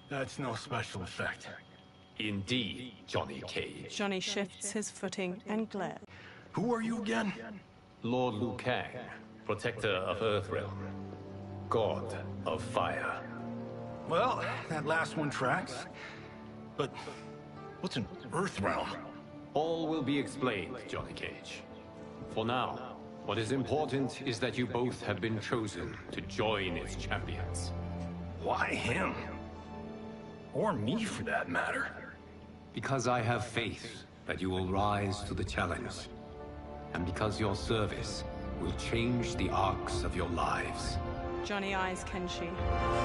That's no special effect. Indeed, Johnny Cage. Johnny shifts his footing and glares. Who are you again? Lord Liu Kang, protector of Earthrealm, god of fire. Well, that last one tracks. But what's an Earthrealm? All will be explained, Johnny Cage. For now, what is important is that you both have been chosen to join its champions. Why him? Or me, for that matter. Because I have faith that you will rise to the challenge. And because your service will change the arcs of your lives. Johnny eyes Kenshi.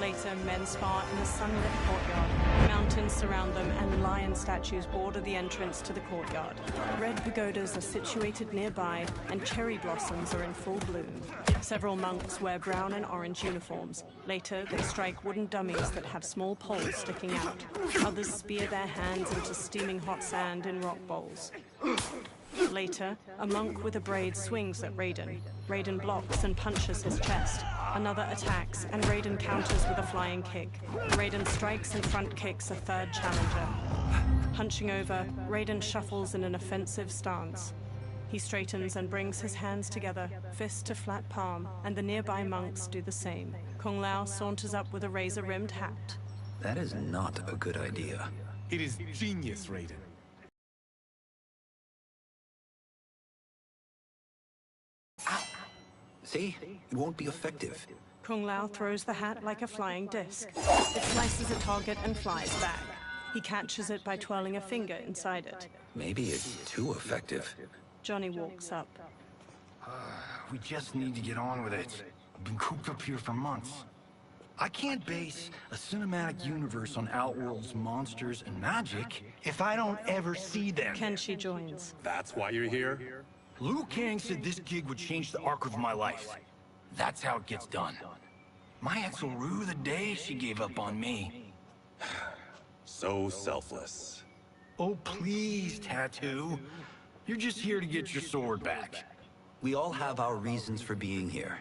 Later, men spar in a sunlit courtyard. Mountains surround them, and lion statues border the entrance to the courtyard. Red pagodas are situated nearby, and cherry blossoms are in full bloom. Several monks wear brown and orange uniforms. Later, they strike wooden dummies that have small poles sticking out. Others spear their hands into steaming hot sand in rock bowls. Later, a monk with a braid swings at Raiden. Raiden blocks and punches his chest. Another attacks, and Raiden counters with a flying kick. Raiden strikes and front kicks a third challenger. Hunching over, Raiden shuffles in an offensive stance. He straightens and brings his hands together, fist to flat palm, and the nearby monks do the same. Kung Lao saunters up with a razor-rimmed hat. That is not a good idea. It is genius, Raiden. See? It won't be effective. Kung Lao throws the hat like a flying disc. It slices a target and flies back. He catches it by twirling a finger inside it. Maybe it's too effective. Johnny walks up. We just need to get on with it. I've been cooped up here for months. I can't base a cinematic universe on Outworld's monsters and magic if I don't ever see them. Kenshi joins. That's why you're here? Liu Kang said this gig would change the arc of my life. That's how it gets done. My ex will rue the day she gave up on me. So selfless. Oh, please, Tattoo. You're just here to get your sword back. We all have our reasons for being here.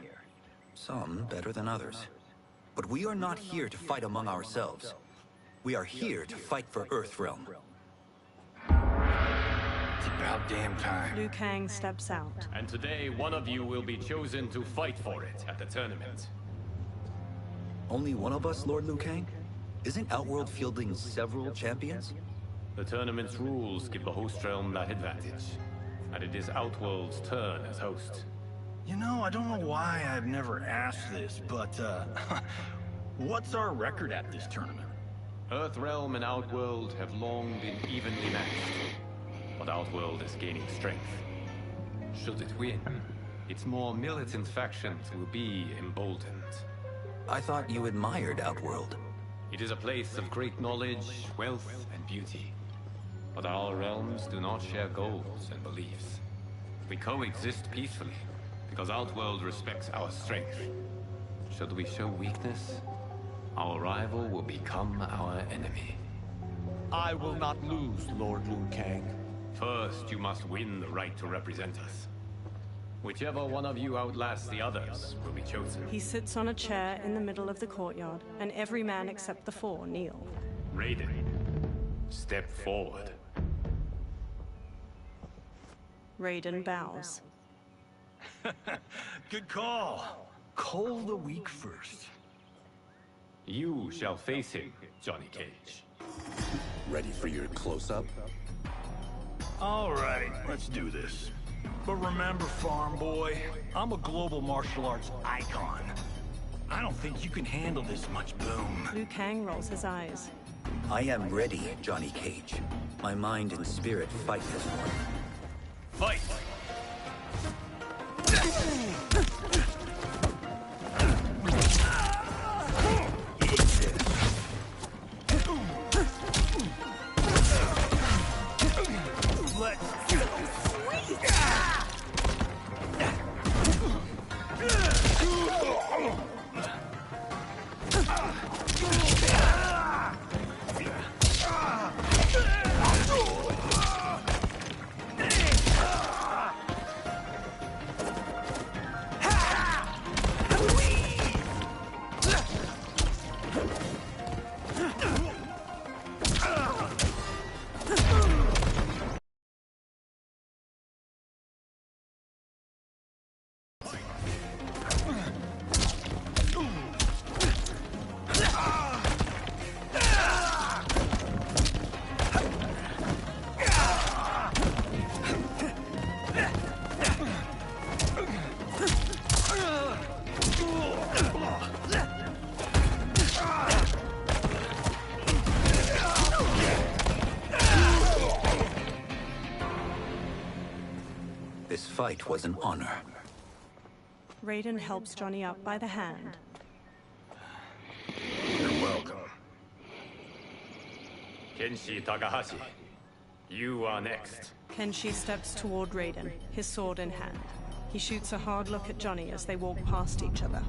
Some better than others. But we are not here to fight among ourselves. We are here to fight for Earthrealm. It's about damn time. Liu Kang steps out. And today, one of you will be chosen to fight for it at the tournament. Only one of us, Lord Liu Kang? Isn't Outworld fielding several champions? The tournament's rules give the host realm that advantage. And it is Outworld's turn as host. You know, I don't know why I've never asked this, but, what's our record at this tournament? Earthrealm and Outworld have long been evenly matched. But Outworld is gaining strength. Should it win, its more militant factions will be emboldened. I thought you admired Outworld. It is a place of great knowledge, wealth, and beauty. But our realms do not share goals and beliefs. We coexist peacefully, because Outworld respects our strength. Should we show weakness, our rival will become our enemy. I will not lose, Lord Liu Kang. First, you must win the right to represent us. Whichever one of you outlasts the others will be chosen. He sits on a chair in the middle of the courtyard, and every man except the four kneel. Raiden, step forward. Raiden bows. Good call. Cole the weak first. You shall face him, Johnny Cage. Ready for your close-up? All right, let's do this. But remember, farm boy, I'm a global martial arts icon. I don't think you can handle this much boom. Liu Kang rolls his eyes. I am ready, Johnny Cage. My mind and spirit fight this one. Fight! fight was an honor. Raiden helps Johnny up by the hand. You're welcome. Kenshi Takahashi, you are next. Kenshi steps toward Raiden, his sword in hand. He shoots a hard look at Johnny as they walk past each other.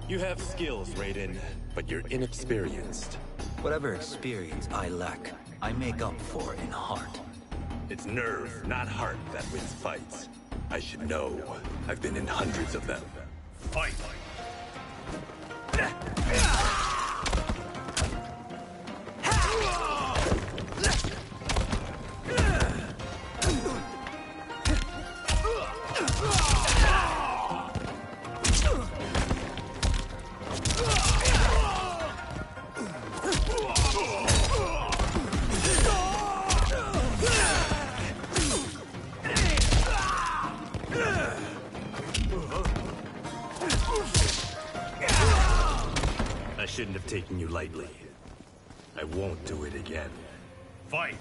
You have skills, Raiden, but you're inexperienced. Whatever experience I lack, I make up for in heart. It's nerve, not heart, that wins fights. I should know. I've been in hundreds of them. Fight! I shouldn't have taken you lightly. I won't do it again. Fight!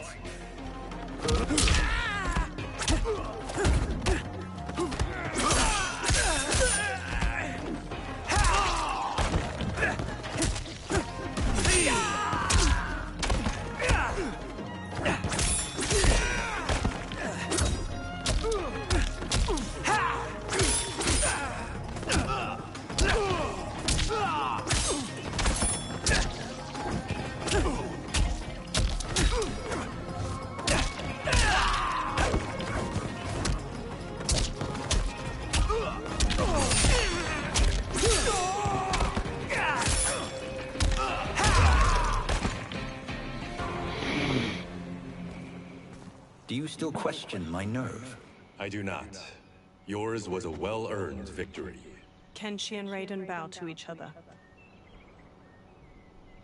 Do you still question my nerve? I do not. Yours was a well-earned victory. Kenshi and Raiden bow to each other.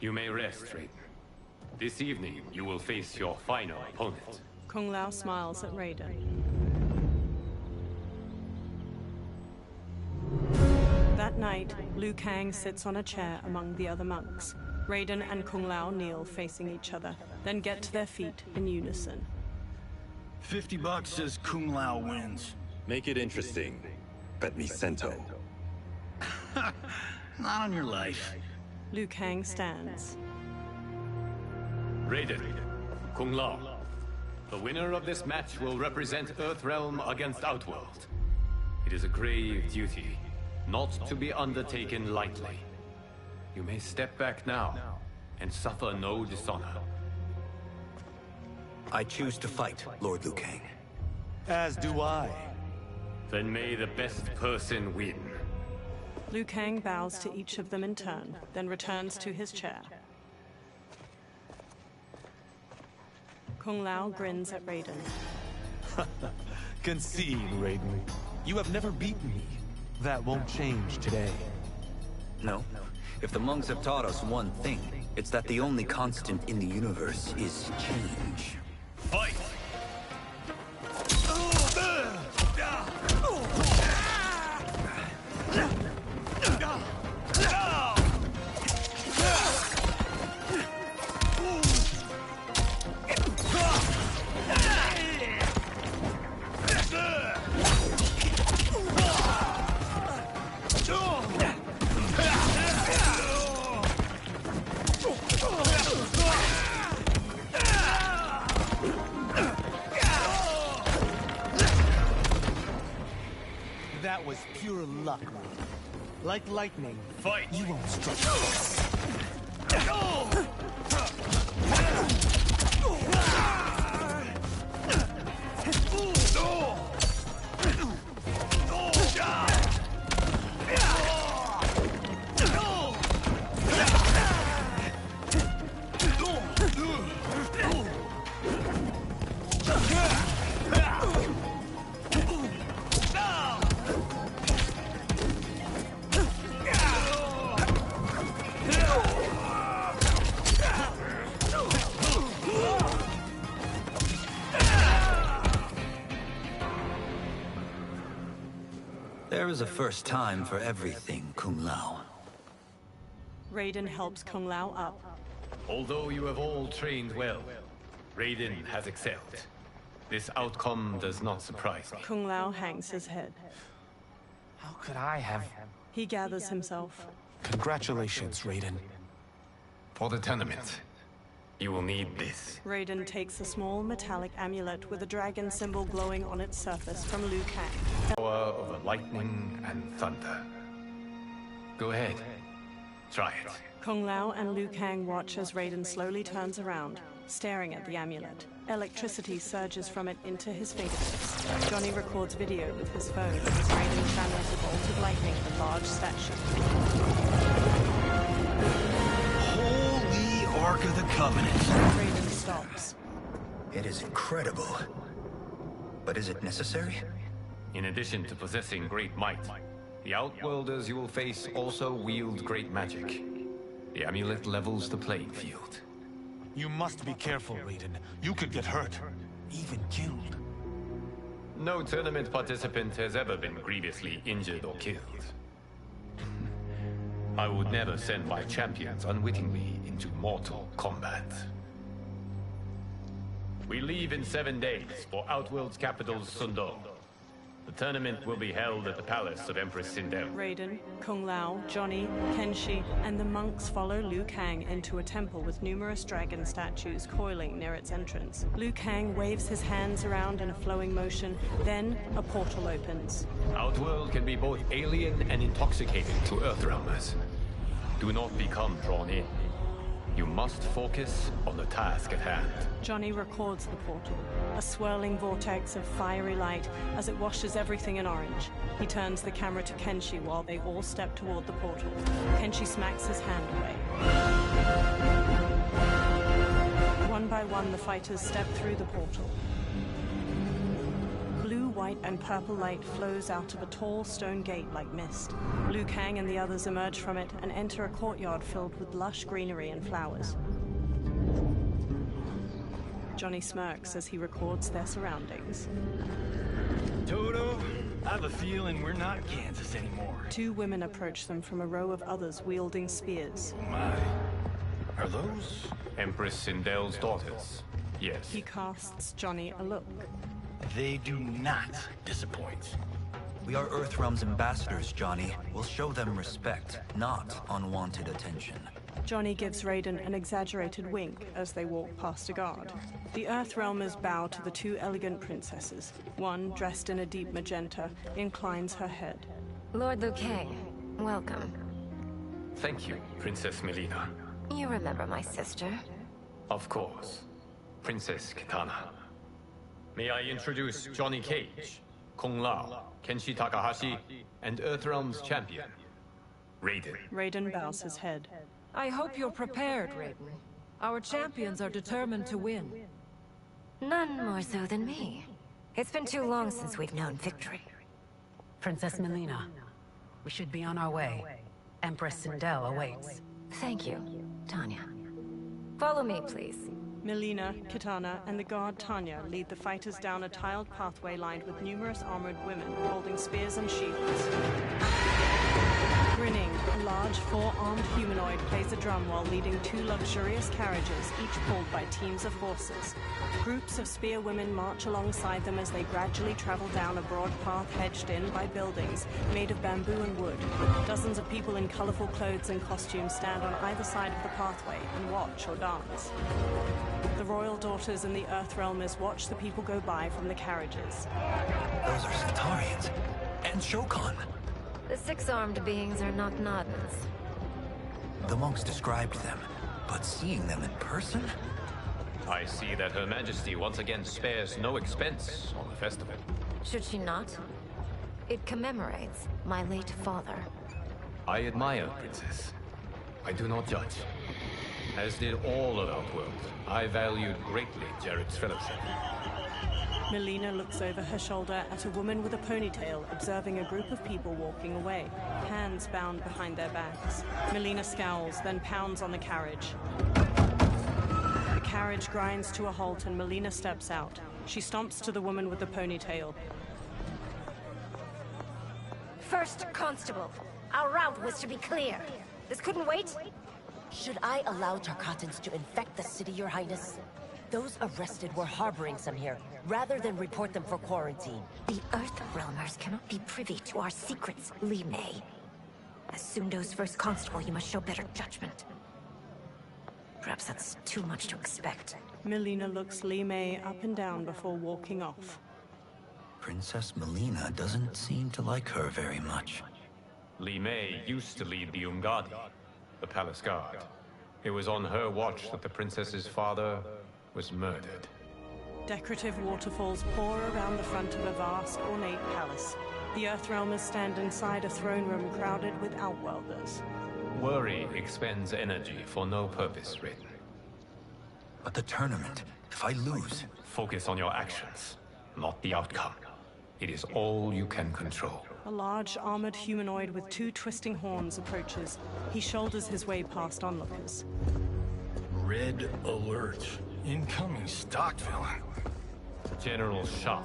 You may rest, Raiden. This evening, you will face your final opponent. Kung Lao smiles at Raiden. That night, Liu Kang sits on a chair among the other monks. Raiden and Kung Lao kneel facing each other, then get to their feet in unison. $50 says Kung Lao wins. Make it interesting. Bet me Sento. Not on your life. Liu Kang stands. Raiden, Kung Lao. The winner of this match will represent Earthrealm against Outworld. It is a grave duty, not to be undertaken lightly. You may step back now, and suffer no dishonor. I choose to fight, Lord Liu Kang. As do I. Then may the best person win. Liu Kang bows to each of them in turn, then returns to his chair. Kung Lao grins at Raiden. Concede, Raiden. You have never beaten me. That won't change today. No. If the monks have taught us one thing, it's that the only constant in the universe is change. Fight! That was pure luck. Like lightning. Fight! You won't strike twice. There is a first time for everything, Kung Lao. Raiden helps Kung Lao up. Although you have all trained well, Raiden has excelled. This outcome does not surprise me. Kung Lao hangs his head. How could I have... He gathers himself. Congratulations, Raiden. For the tournament, you will need this. Raiden takes a small metallic amulet with a dragon symbol glowing on its surface from Liu Kang. Power over lightning and thunder. Go ahead. Try it. Kung Lao and Liu Kang watch as Raiden slowly turns around, staring at the amulet. Electricity surges from it into his fingertips. Johnny records video with his phone as Raiden channels a bolt of lightning at the large statue. Holy Ark of the Covenant. Raiden stops. It is incredible. But is it necessary? In addition to possessing great might, the Outworlders you will face also wield great magic. The amulet levels the playing field. You must be careful, Raiden. You could get hurt, even killed. No tournament participant has ever been grievously injured or killed. I would never send my champions unwittingly into mortal combat. We leave in 7 days for Outworld's capital, Sundong. The tournament will be held at the palace of Empress Sindel. Raiden, Kung Lao, Johnny, Kenshi, and the monks follow Liu Kang into a temple with numerous dragon statues coiling near its entrance. Liu Kang waves his hands around in a flowing motion, then a portal opens. Outworld can be both alien and intoxicating to Earthrealmers. Do not become drawn in. You must focus on the task at hand. Johnny records the portal, a swirling vortex of fiery light as it washes everything in orange. He turns the camera to Kenshi while they all step toward the portal. Kenshi smacks his hand away. One by one, the fighters step through the portal. Blue, white, and purple light flows out of a tall stone gate like mist. Liu Kang and the others emerge from it and enter a courtyard filled with lush greenery and flowers. Johnny smirks as he records their surroundings. Toto, I have a feeling we're not Kansas anymore. 2 women approach them from a row of others wielding spears. Oh my. Are those? Empress Sindel's daughters. Yes. He casts Johnny a look. They do not disappoint. We are Earthrealm's ambassadors, Johnny. We'll show them respect, not unwanted attention. Johnny gives Raiden an exaggerated wink as they walk past a guard. The Earthrealmers bow to the 2 elegant princesses. One, dressed in a deep magenta, inclines her head. Lord Liu Kang, welcome. Thank you, Princess Melina. You remember my sister? Of course. Princess Kitana. May I introduce Johnny Cage, Kung Lao, Kenshi Takahashi, and Earthrealm's champion, Raiden. Raiden bows his head. I hope you're prepared, Raiden. Our champions are determined to win. None more so than me. It's been too long since we've known victory. Princess Melina, we should be on our way. Empress Sindel awaits. Thank you, Tanya. Follow me, please. Melina, Kitana, and the guard Tanya lead the fighters down a tiled pathway lined with numerous armored women holding spears and shields. Grinning, a large 4-armed humanoid plays a drum while leading 2 luxurious carriages, each pulled by teams of horses. Groups of spear women march alongside them as they gradually travel down a broad path hedged in by buildings made of bamboo and wood. Dozens of people in colorful clothes and costumes stand on either side of the pathway and watch or dance. The royal daughters and the Earthrealmers watch the people go by from the carriages. Those are Centaurians. And Shokan. The 6-armed beings are not Nodens. The monks described them, but seeing them in person? I see that Her Majesty once again spares no expense on the festival. Should she not? It commemorates my late father. I admire, Princess. I do not judge. As did all of Outworld, I valued greatly Jared's fellowship. Melina looks over her shoulder at a woman with a ponytail observing a group of people walking away, hands bound behind their backs. Melina scowls, then pounds on the carriage. The carriage grinds to a halt and Melina steps out. She stomps to the woman with the ponytail. First Constable, our route was to be clear. This couldn't wait? Should I allow Tarkatans to infect the city, Your Highness? Those arrested were harboring some here. rather than report them for quarantine. The Earthrealmers cannot be privy to our secrets, Li Mei. As Sundo's first constable, you must show better judgment. Perhaps that's too much to expect. Melina looks Li Mei up and down before walking off. Princess Melina doesn't seem to like her very much. Li Mei used to lead the Umgadi, the palace guard. It was on her watch that the princess's father was murdered. Decorative waterfalls pour around the front of a vast, ornate palace. The Earthrealmers stand inside a throne room crowded with Outworlders. Worry expends energy for no purpose, Raiden. But the tournament, if I lose... Focus on your actions, not the outcome. It is all you can control. A large, armored humanoid with 2 twisting horns approaches. He shoulders his way past onlookers. Red alert. Incoming stock villain. General Shao.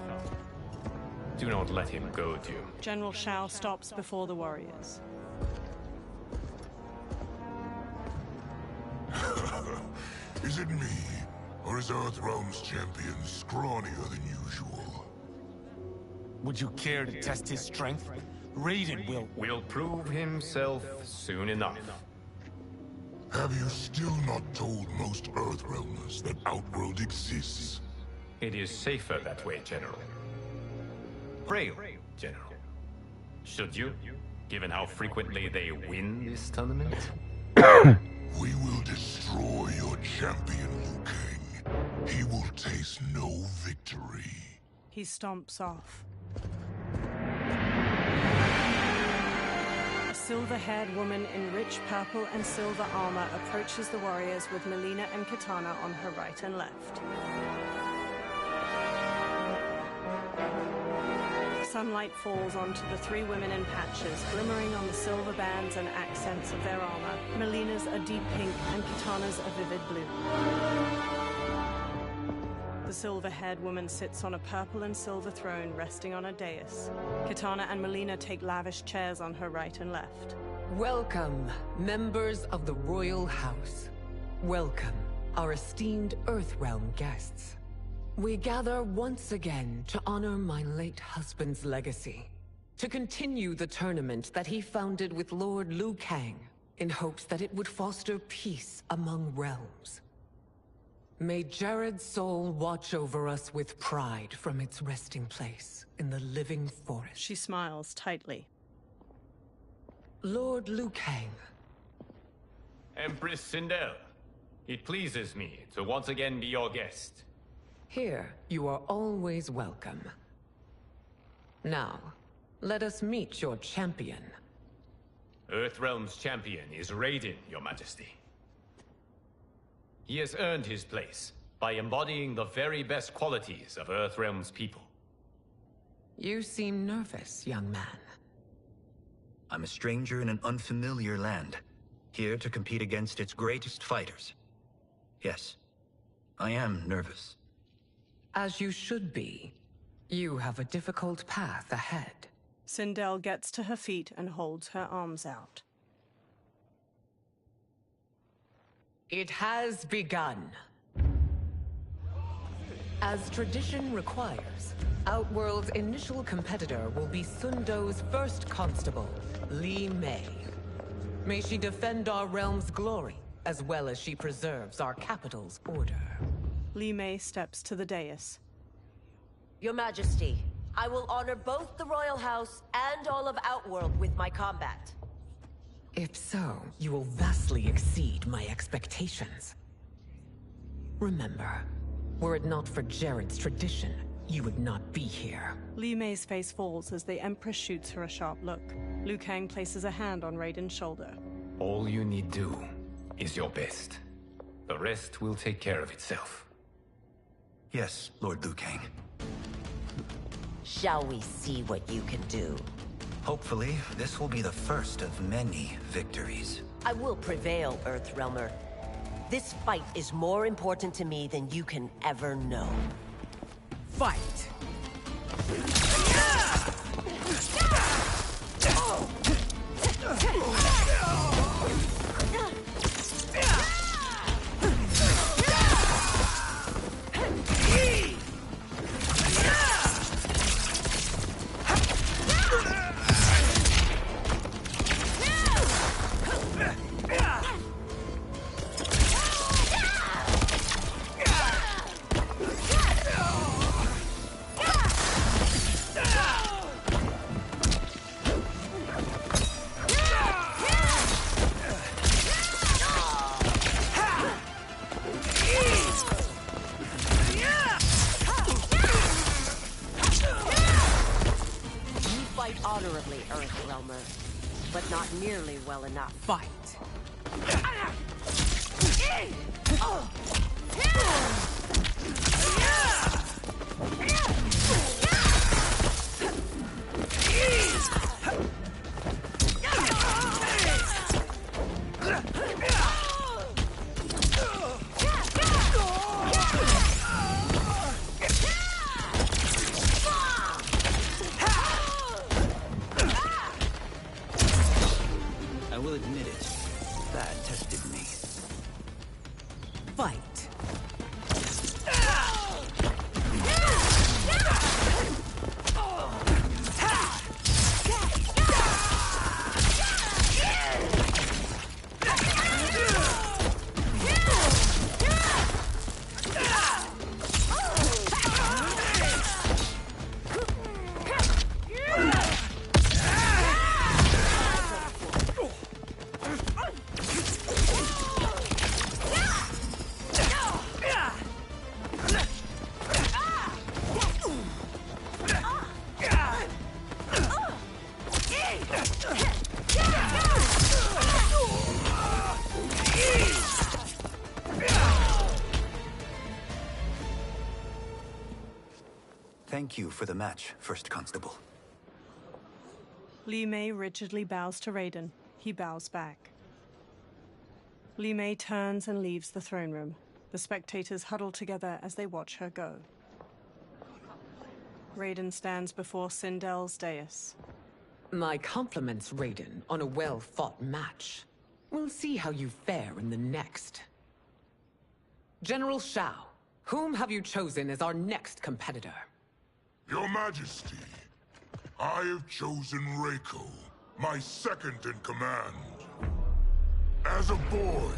Do not let him goad you. General Shao stops before the warriors. Is it me? Or is Earthrealm's champion scrawnier than usual? Would you care to test his strength? Raiden will prove himself soon enough. Have you still not told most Earthrealmers that Outworld exists? It is safer that way, General. Pray, General. Should you, given how frequently they win this tournament? We will destroy your champion, Liu Kang. He will taste no victory. He stomps off. A silver-haired woman in rich purple and silver armor approaches the warriors with Melina and Katana on her right and left. Sunlight falls onto the 3 women in patches, glimmering on the silver bands and accents of their armor. Melina's a deep pink and Katana's a vivid blue. The silver-haired woman sits on a purple and silver throne resting on a dais. Katana and Melina take lavish chairs on her right and left. Welcome, members of the Royal House. Welcome, our esteemed Earthrealm guests. We gather once again to honor my late husband's legacy, to continue the tournament that he founded with Lord Liu Kang, in hopes that it would foster peace among realms. May Jared's soul watch over us with pride from its resting place in the living forest. She smiles tightly. Lord Liu Kang. Empress Sindel, it pleases me to once again be your guest. Here, you are always welcome. Now, let us meet your champion. Earthrealm's champion is Raiden, Your Majesty. He has earned his place by embodying the very best qualities of Earthrealm's people. You seem nervous, young man. I'm a stranger in an unfamiliar land, here to compete against its greatest fighters. Yes, I am nervous. As you should be. You have a difficult path ahead. Sindel gets to her feet and holds her arms out. It has begun. As tradition requires, Outworld's initial competitor will be Sundo's first constable, Li Mei. May she defend our realm's glory, as well as she preserves our capital's order. Li Mei steps to the dais. Your Majesty, I will honor both the Royal House and all of Outworld with my combat. If so, you will vastly exceed my expectations. Remember, were it not for Jared's tradition, you would not be here. Li Mei's face falls as the Empress shoots her a sharp look. Liu Kang places a hand on Raiden's shoulder. All you need do is your best. The rest will take care of itself. Yes, Lord Liu Kang. Shall we see what you can do? Hopefully, this will be the first of many victories. I will prevail, Earthrealmer. This fight is more important to me than you can ever know. Fight! fight honorably, Earthrealmer, but not nearly well enough. Fight. I will admit it. That tested me. Fight. Thank you for the match, First Constable. Li Mei rigidly bows to Raiden. He bows back. Li Mei turns and leaves the throne room. The spectators huddle together as they watch her go. Raiden stands before Sindel's dais. My compliments, Raiden, on a well-fought match. We'll see how you fare in the next. General Shao, whom have you chosen as our next competitor? Your Majesty, I have chosen Reiko, my second in command. As a boy,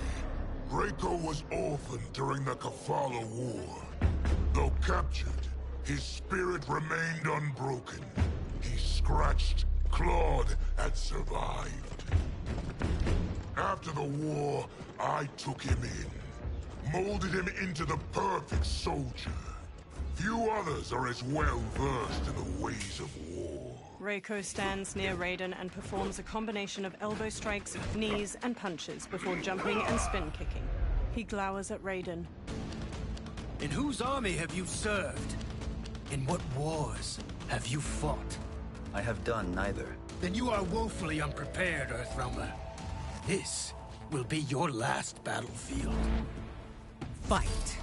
Reiko was orphaned during the Kafala War. Though captured, his spirit remained unbroken. He scratched, clawed, and survived. After the war, I took him in, molded him into the perfect soldier. Few others are as well versed in the ways of war. Reiko stands near Raiden and performs a combination of elbow strikes, knees, and punches before jumping and spin kicking. He glowers at Raiden. In whose army have you served? In what wars have you fought? I have done neither. Then you are woefully unprepared, Earthrealmer. This will be your last battlefield. Fight.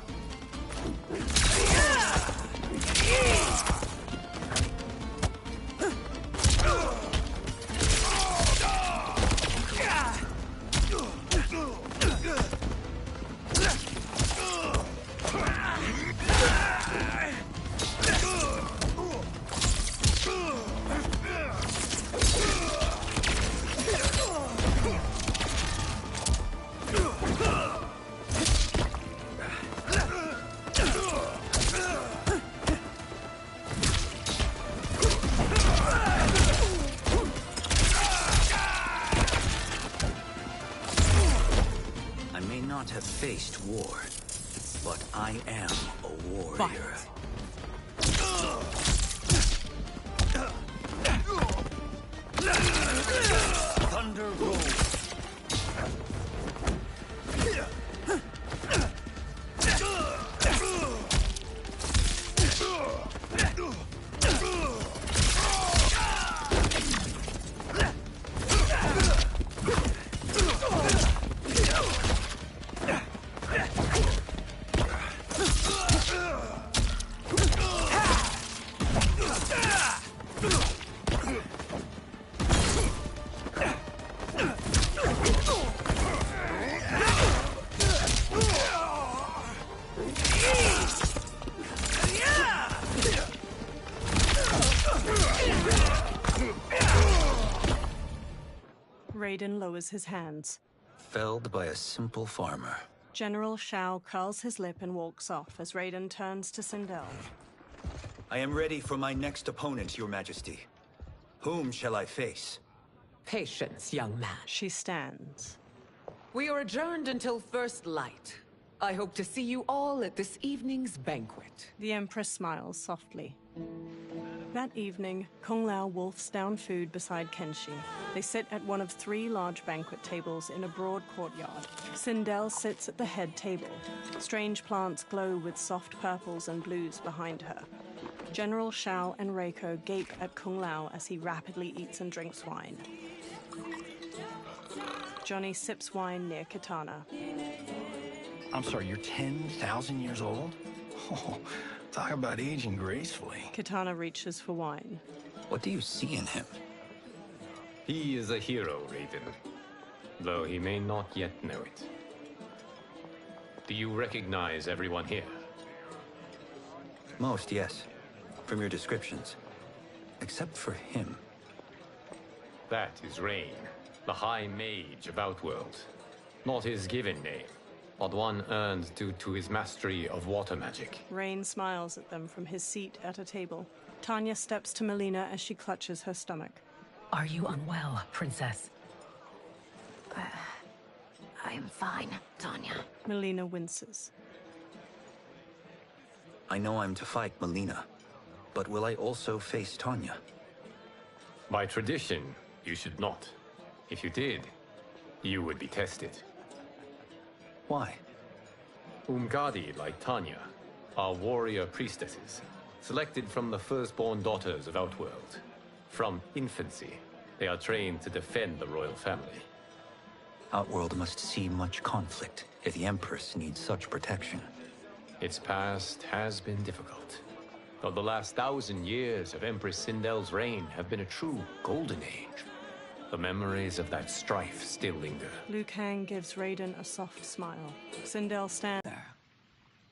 Have faced war, but I am a warrior. Thunder rolls. Raiden lowers his hands. Felled by a simple farmer. General Shao curls his lip and walks off as Raiden turns to Sindel. I am ready for my next opponent, Your Majesty. Whom shall I face? Patience, young man. She stands. We are adjourned until first light. I hope to see you all at this evening's banquet. The Empress smiles softly. That evening, Kung Lao wolfs down food beside Kenshi. They sit at one of 3 large banquet tables in a broad courtyard. Sindel sits at the head table. Strange plants glow with soft purples and blues behind her. General Shao and Reiko gape at Kung Lao as he rapidly eats and drinks wine. Johnny sips wine near Katana. I'm sorry, you're 10,000 years old? Oh, talk about aging gracefully. Katana reaches for wine. What do you see in him? He is a hero, Raiden, though he may not yet know it. Do you recognize everyone here? Most, yes. From your descriptions. Except for him. That is Rain, the High Mage of Outworld. Not his given name, but one earned due to his mastery of water magic. Rain smiles at them from his seat at a table. Tanya steps to Melina as she clutches her stomach. Are you unwell, Princess? I am fine, Tanya. Melina winces. I know I'm to fight Melina, but will I also face Tanya? By tradition, you should not. If you did, you would be tested. Why? Umgadi, like Tanya, are warrior priestesses, selected from the firstborn daughters of Outworld. From infancy, they are trained to defend the royal family. Outworld must see much conflict if the Empress needs such protection. Its past has been difficult, though the last 1,000 years of Empress Sindel's reign have been a true golden age. The memories of that strife still linger. Liu Kang gives Raiden a soft smile. Sindel stands there.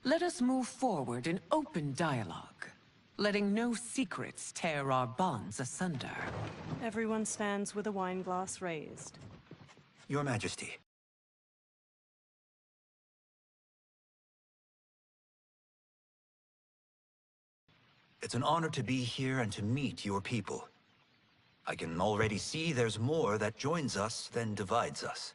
Let us move forward in open dialogue, letting no secrets tear our bonds asunder. Everyone stands with a wine glass raised. Your Majesty. It's an honor to be here and to meet your people. I can already see there's more that joins us than divides us.